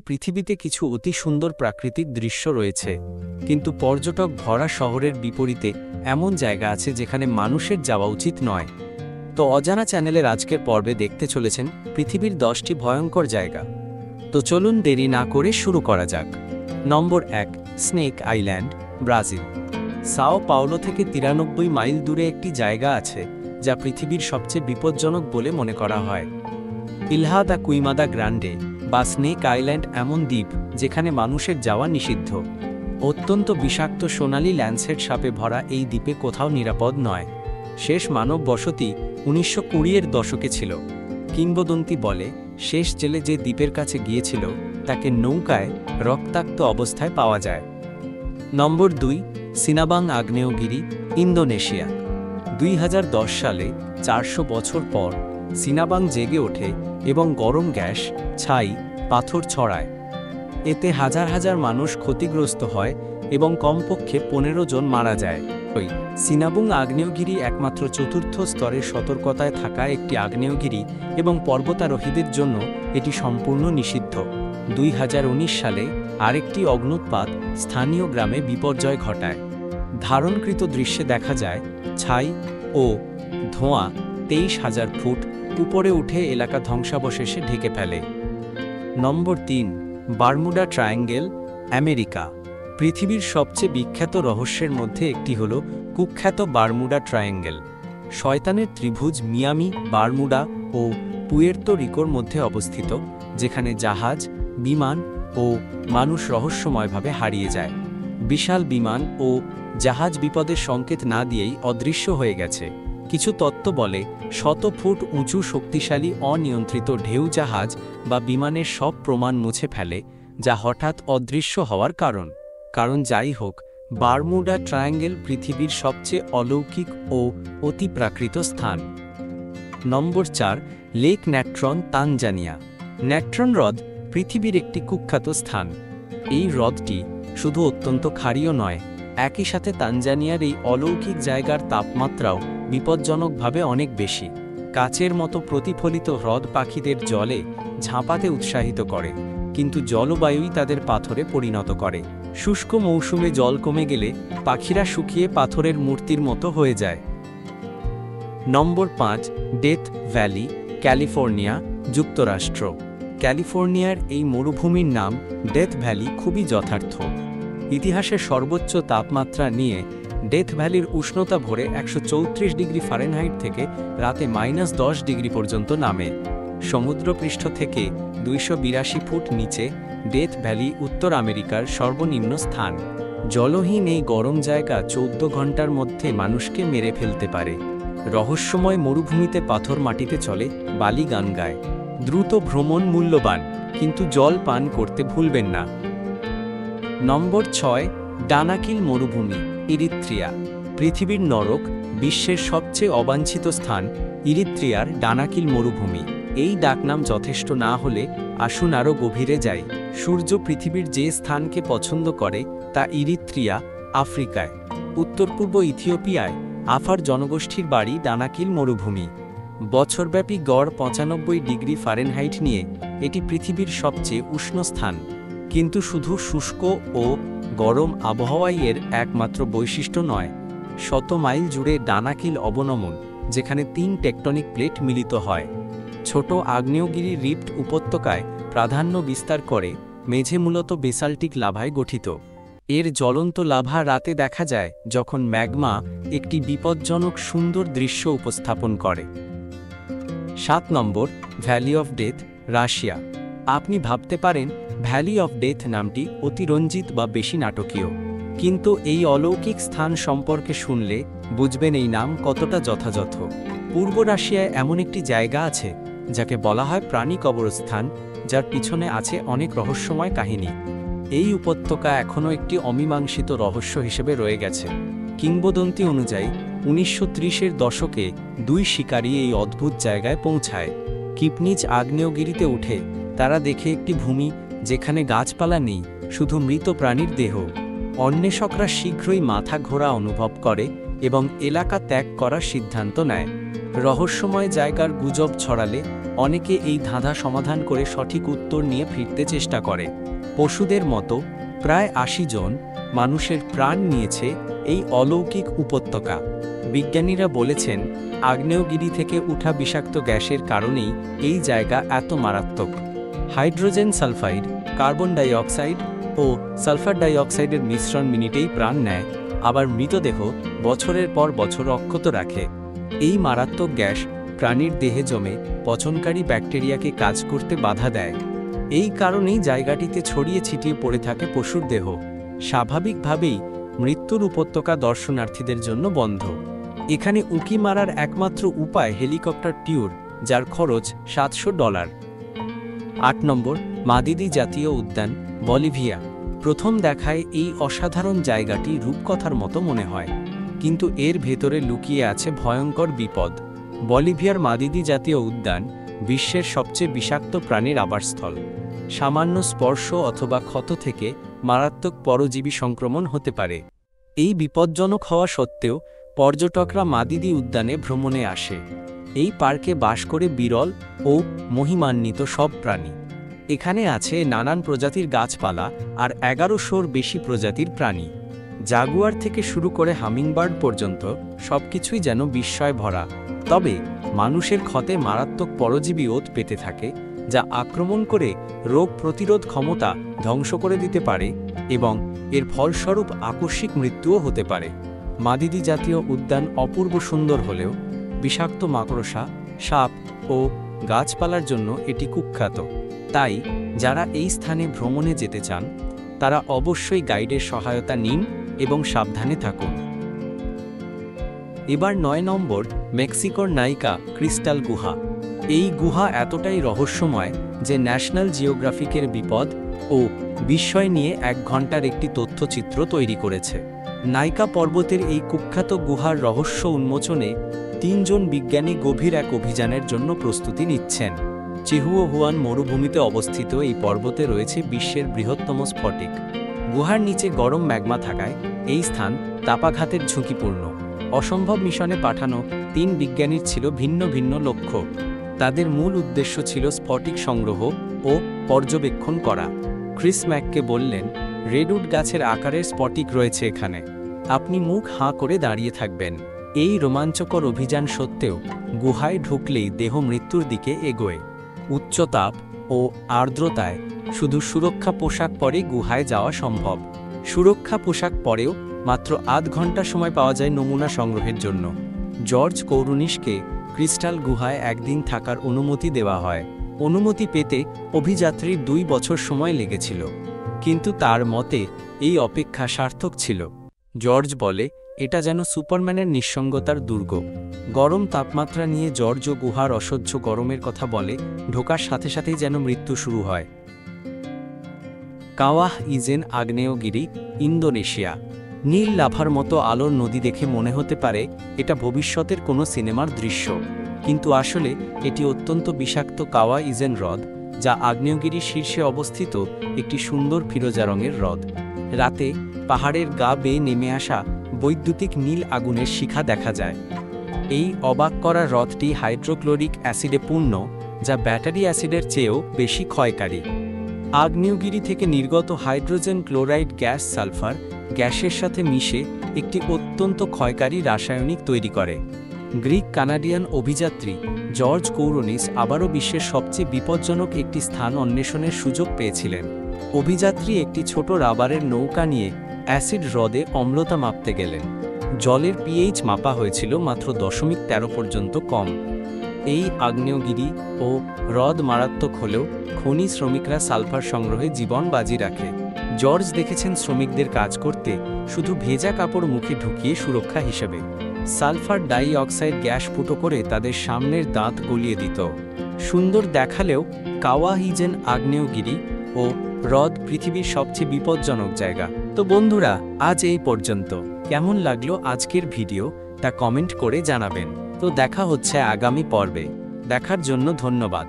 পৃথিবীতে কিছু অতি সুন্দর প্রাকৃতিক দৃশ্য রয়েছে, কিন্তু পর্যটক ভরা শহরের বিপরীতে এমন জায়গা আছে যেখানে মানুষের যাওয়া উচিত নয়। তো অজানা চ্যানেলের আজকের পর্বে দেখতে চলেছেন পৃথিবীর 10টি ভয়ঙ্কর জায়গা। তো চলুন দেরি না করে শুরু করা যাক। Number 1, snake island, Brazil. Sao Paulo থেকে 93 মাইল দূরে একটি জায়গা আছে যা পৃথিবীর সবচেয়ে বিপজ্জনক বলে মনে করা হয়। ইলহা দা কুইমাদা গ্রান্ডে বা স্নেক আইল্যান্ড এমন দ্বীপ যেখানে মানুষের যাওয়া নিষিদ্ধ। অত্যন্ত বিষাক্ত সোনালি ল্যান্সেট সাপে ভরা এই দ্বীপে কোথাও নিরাপদ নয়। শেষ মানব বসতি 1920-এর দশকে ছিল। কিংবদন্তি বলে শেষ জেলে যে দ্বীপের কাছে গিয়েছিল তাকে নৌকায় রক্তাক্ত অবস্থায় পাওয়া যায়। নম্বর 2, সিনাবাং আগ্নেয়গিরি, ইন্দোনেশিয়া। 2010 সালে 400 বছর পর সিনাবাং জেগে ওঠে এবং গরম গ্যাস, ছাই, পাথর ছড়ায়। এতে হাজার হাজার মানুষ ক্ষতিগ্রস্ত হয় এবং কমপক্ষে 15 জন মারা যায়। সিনাবুং আগ্নেয়গিরি একমাত্র চতুর্থ স্তরের সতর্কতায় থাকা একটি আগ্নেয়গিরি এবং পর্বতারোহীদের জন্য এটি সম্পূর্ণ নিষিদ্ধ। 2019 সালে আরেকটি অগ্নুৎপাত স্থানীয় গ্রামে বিপর্যয় ঘটায়। ধারণকৃত দৃশ্যে দেখা যায় ছাই ও ধোঁয়া 23,000 ফুট উপরে উঠে এলাকা ধ্বংসাবশেষে ঢেকে ফেলে। নম্বর 3, বারমুডা ট্রায়াঙ্গেল, আমেরিকা। পৃথিবীর সবচেয়ে বিখ্যাত রহস্যের মধ্যে একটি হল কুখ্যাত বারমুডা ট্রায়াঙ্গেল। শয়তানের ত্রিভুজ মিয়ামি, বারমুডা ও পুয়ের্তো রিকোর মধ্যে অবস্থিত, যেখানে জাহাজ, বিমান ও মানুষ রহস্যময়ভাবে হারিয়ে যায়। বিশাল বিমান ও জাহাজ বিপদের সংকেত না দিয়েই অদৃশ্য হয়ে গেছে। কিছু তত্ত্ব বলে 100 ফুট উঁচু শক্তিশালী অনিয়ন্ত্রিত ঢেউ জাহাজ বা বিমানের সব প্রমাণ মুছে ফেলে, যা হঠাৎ অদৃশ্য হওয়ার কারণ যাই হোক, বারমুডা ট্রায়াঙ্গেল পৃথিবীর সবচেয়ে অলৌকিক ও অতিপ্রাকৃত স্থান। নম্বর 4, লেক ন্যাট্রন, তানজানিয়া। ন্যাট্রন হ্রদ পৃথিবীর একটি কুখ্যাত স্থান। এই হ্রদটি শুধু অত্যন্ত ক্ষারীয় নয়, একই সাথে তানজানিয়ার এই অলৌকিক জায়গার তাপমাত্রাও বিপজ্জনকভাবে অনেক বেশি। কাচের মতো প্রতিফলিত হ্রদ পাখিদের জলে ঝাঁপাতে উৎসাহিত করে, কিন্তু জলবায়ুই তাদের পাথরে পরিণত করে। শুষ্ক মৌসুমে জল কমে গেলে পাখিরা শুকিয়ে পাথরের মূর্তির মতো হয়ে যায়। নম্বর 5, ডেথ ভ্যালি, ক্যালিফোর্নিয়া, যুক্তরাষ্ট্র। ক্যালিফোর্নিয়ার এই মরুভূমির নাম ডেথ ভ্যালি খুবই যথার্থ। ইতিহাসের সর্বোচ্চ তাপমাত্রা নিয়ে ডেথ ভ্যালির উষ্ণতা ভোরে 134 ডিগ্রি ফারেনহাইট থেকে রাতে -10 ডিগ্রি পর্যন্ত নামে। সমুদ্রপৃষ্ঠ থেকে 282 ফুট নিচে ডেথ ভ্যালি উত্তর আমেরিকার সর্বনিম্ন স্থান। জলহীন এই গরম জায়গা 14 ঘন্টার মধ্যে মানুষকে মেরে ফেলতে পারে। রহস্যময় মরুভূমিতে পাথর মাটিতে চলে, বালি গান গায়। দ্রুত ভ্রমণ মূল্যবান, কিন্তু জল পান করতে ভুলবেন না। নম্বর 6, ডানাকিল মরুভূমি, ইরিত্রিয়া। পৃথিবীর নরক, বিশ্বের সবচেয়ে অবাঞ্ছিত স্থান ইরিত্রিয়ার ডানাকিল মরুভূমি। এই ডাকনাম যথেষ্ট না হলে আসুন আরও গভীরে যাই। সূর্য পৃথিবীর যে স্থানকে পছন্দ করে তা ইরিত্রিয়া, আফ্রিকায়। উত্তর পূর্ব ইথিওপিয়ায় আফার জনগোষ্ঠীর বাড়ি ডানাকিল মরুভূমি। বছরব্যাপী গড় 95 ডিগ্রি ফারেনহাইট নিয়ে এটি পৃথিবীর সবচেয়ে উষ্ণ স্থান। কিন্তু শুধু শুষ্ক ও গরম আবহাওয়াই এর একমাত্র বৈশিষ্ট্য নয়। 100 মাইল জুড়ে ডানাকিল অবনমন, যেখানে 3 টেকটনিক প্লেট মিলিত হয়। ছোট আগ্নেয়গিরি রিফট উপত্যকায় প্রাধান্য বিস্তার করে, মেঝে মূলত বেসাল্টিক লাভায় গঠিত। এর জ্বলন্ত লাভা রাতে দেখা যায় যখন ম্যাগমা একটি বিপজ্জনক সুন্দর দৃশ্য উপস্থাপন করে। 7 নম্বর, ভ্যালি অফ ডেথ, রাশিয়া। আপনি ভাবতে পারেন ভ্যালি অফ ডেথ নামটি অতিরঞ্জিত বা বেশি নাটকীয়, কিন্তু এই অলৌকিক স্থান সম্পর্কে শুনলে বুঝবেন এই নাম কতটা যথাযথ। পূর্ব রাশিয়ায় এমন একটি জায়গা আছে যাকে বলা হয় প্রাণী কবরস্থান, যার পিছনে আছে অনেক রহস্যময় কাহিনী। এই উপত্যকা এখনও একটি অমীমাংসিত রহস্য হিসেবে রয়ে গেছে। কিংবদন্তি অনুযায়ী 1930-এর দশকে 2 শিকারী এই অদ্ভুত জায়গায় পৌঁছায়। কিপনিচ আগ্নেয়গিরিতে উঠে তারা দেখে একটি ভূমি যেখানে গাছপালা নেই, শুধু মৃত প্রাণীর দেহ। অন্বেষকরা শীঘ্রই মাথা ঘোরা অনুভব করে এবং এলাকা ত্যাগ করার সিদ্ধান্ত নেয়। রহস্যময় জায়গার গুজব ছড়ালে অনেকে এই ধাঁধা সমাধান করে সঠিক উত্তর নিয়ে ফিরতে চেষ্টা করে। পশুদের মতো প্রায় ৮০ জন মানুষের প্রাণ নিয়েছে এই অলৌকিক উপত্যকা। বিজ্ঞানীরা বলেছেন, আগ্নেয়গিরি থেকে উঠা বিষাক্ত গ্যাসের কারণেই এই জায়গা এত মারাত্মক। Hydrogen sulphide, carbon die oxide ও সালফার ডাই অক্সাইডের মিশ্রণ মিনিটেই প্রাণ নেয়, আবার মৃতদেহ বছরের পর বছর অক্ষত রাখে। এই মারাত্মক গ্যাস প্রাণীর দেহে জমে পচনকারী ব্যাকটেরিয়াকে কাজ করতে বাধা দেয়। এই কারণেই জায়গাটিতে ছড়িয়ে ছিটিয়ে পড়ে থাকে পশুর দেহ। স্বাভাবিকভাবেই মৃত্যুর উপত্যকা দর্শনার্থীদের জন্য বন্ধ। এখানে উঁকি মারার একমাত্র উপায় হেলিকপ্টার ট্যুর, যার খরচ $700। ৮ নম্বর, মাদিদি জাতীয় উদ্যান, বলিভিয়া। প্রথম দেখায় এই অসাধারণ জায়গাটি রূপকথার মতো মনে হয়, কিন্তু এর ভেতরে লুকিয়ে আছে ভয়ঙ্কর বিপদ। বলিভিয়ার মাদিদি জাতীয় উদ্যান বিশ্বের সবচেয়ে বিষাক্ত প্রাণীর আবাসস্থল। সামান্য স্পর্শ অথবা ক্ষত থেকে মারাত্মক পরজীবী সংক্রমণ হতে পারে। এই বিপজ্জনক হওয়া সত্ত্বেও পর্যটকরা মাদিদি উদ্যানে ভ্রমণে আসে। এই পার্কে বাস করে বিরল ও মহিমান্বিত সব প্রাণী। এখানে আছে নানান প্রজাতির গাছপালা আর ১১০০-র বেশি প্রজাতির প্রাণী। জাগুয়ার থেকে শুরু করে হামিংবার্ড পর্যন্ত সবকিছুই যেন বিস্ময় ভরা। তবে মানুষের ক্ষতে মারাত্মক পরজীবী ওত পেতে থাকে, যা আক্রমণ করে রোগ প্রতিরোধ ক্ষমতা ধ্বংস করে দিতে পারে এবং এর ফলস্বরূপ আকস্মিক মৃত্যুও হতে পারে। মাদিদি জাতীয় উদ্যান অপূর্ব সুন্দর হলেও বিষাক্ত মাকড়সা, সাপ ও গাছপালার জন্য এটি কুখ্যাত। তাই যারা এই স্থানে ভ্রমণে যেতে চান, তারা অবশ্যই গাইডের সহায়তা নিন এবং সাবধানে থাকুন। এবার ৯ নম্বর, মেক্সিকোর নাইকা ক্রিস্টাল গুহা। এই গুহা এতটাই রহস্যময় যে ন্যাশনাল জিওগ্রাফিকের বিপদ ও বিস্ময় নিয়ে ১ ঘন্টার একটি তথ্যচিত্র তৈরি করেছে। নাইকা পর্বতের এই কুখ্যাত গুহার রহস্য উন্মোচনে ৩ জন বিজ্ঞানী গভীর এক অভিযানের জন্য প্রস্তুতি নিচ্ছেন। চিহুয়াহুয়ান মরুভূমিতে অবস্থিত এই পর্বতে রয়েছে বিশ্বের বৃহত্তম স্ফটিক। গুহার নিচে গরম ম্যাগমা থাকায় এই স্থান তাপাঘাতের ঝুঁকিপূর্ণ। অসম্ভব মিশনে পাঠানো ৩ বিজ্ঞানীর ছিল ভিন্ন ভিন্ন লক্ষ্য। তাদের মূল উদ্দেশ্য ছিল স্ফটিক সংগ্রহ ও পর্যবেক্ষণ করা। ক্রিস ম্যাককে বললেন, রেডউড গাছের আকারের স্ফটিক রয়েছে এখানে, আপনি মুখ হাঁ করে দাঁড়িয়ে থাকবেন। এই রোমাঞ্চকর অভিযান সত্ত্বেও গুহায় ঢুকলেই দেহ মৃত্যুর দিকে এগোয়। উচ্চ তাপ ও আর্দ্রতায় শুধু সুরক্ষা পোশাক পরে গুহায় যাওয়া সম্ভব। সুরক্ষা পোশাক পরেও মাত্র আধ ঘন্টা সময় পাওয়া যায় নমুনা সংগ্রহের জন্য। জর্জ কৌরুনিশকে ক্রিস্টাল গুহায় একদিন থাকার অনুমতি দেওয়া হয়। অনুমতি পেতে অভিযাত্রীর ২ বছর সময় লেগেছিল, কিন্তু তার মতে এই অপেক্ষা সার্থক ছিল। জর্জ বলে, এটা যেন সুপারম্যানের নিঃসঙ্গতার দুর্গ। গরম তাপমাত্রা নিয়ে জর্জ গুহার অসহ্য গরমের কথা বলে, ঢোকার সাথে সাথেই যেন মৃত্যু শুরু হয়। কাওয়াহ ইজেন আগ্নেয়গিরি, ইন্দোনেশিয়া। নীল লাভার মতো আলোর নদী দেখে মনে হতে পারে এটা ভবিষ্যতের কোনো সিনেমার দৃশ্য, কিন্তু আসলে এটি অত্যন্ত বিষাক্ত কাওয়া ইজেন হ্রদ, যা আগ্নেয়গিরির শীর্ষে অবস্থিত একটি সুন্দর ফিরোজা রঙের হ্রদ। রাতে পাহাড়ের গা বেয়ে নেমে আসা বৈদ্যুতিক নীল আগুনের শিখা দেখা যায়। এই অবাক করা হ্রদটি হাইড্রোক্লোরিক অ্যাসিডে পূর্ণ, যা ব্যাটারি অ্যাসিডের চেয়েও বেশি ক্ষয়কারী। আগ্নেয়গিরি থেকে নির্গত হাইড্রোজেন ক্লোরাইড গ্যাস সালফার গ্যাসের সাথে মিশে একটি অত্যন্ত ক্ষয়কারী রাসায়নিক তৈরি করে। গ্রিক কানাডিয়ান অভিযাত্রী জর্জ কৌরুনিস আবারও বিশ্বের সবচেয়ে বিপজ্জনক একটি স্থান অন্বেষণের সুযোগ পেয়েছিলেন। অভিযাত্রী একটি ছোট রাবারের নৌকা নিয়ে অ্যাসিড হ্রদে অম্লতা মাপতে গেলেন। জলের পিএইচ মাপা হয়েছিল মাত্র 0.13 পর্যন্ত কম। এই আগ্নেয়গিরি ও হ্রদ মারাত্মক হলেও খনি শ্রমিকরা সালফার সংগ্রহে জীবন বাজি রাখে। জর্জ দেখেছেন শ্রমিকদের কাজ করতে শুধু ভেজা কাপড় মুখে ঢুকিয়ে সুরক্ষা হিসেবে। সালফার ডাই অক্সাইড গ্যাস ফুটো করে তাদের সামনের দাঁত গলিয়ে দিত। সুন্দর দেখালেও কাওয়া ইজেন আগ্নেয়গিরি ও হ্রদ পৃথিবীর সবচেয়ে বিপজ্জনক জায়গা। তো বন্ধুরা, আজ এই পর্যন্ত। কেমন লাগলো আজকের ভিডিও তা কমেন্ট করে জানাবেন। তো দেখা হচ্ছে আগামী পর্বে। দেখার জন্য ধন্যবাদ।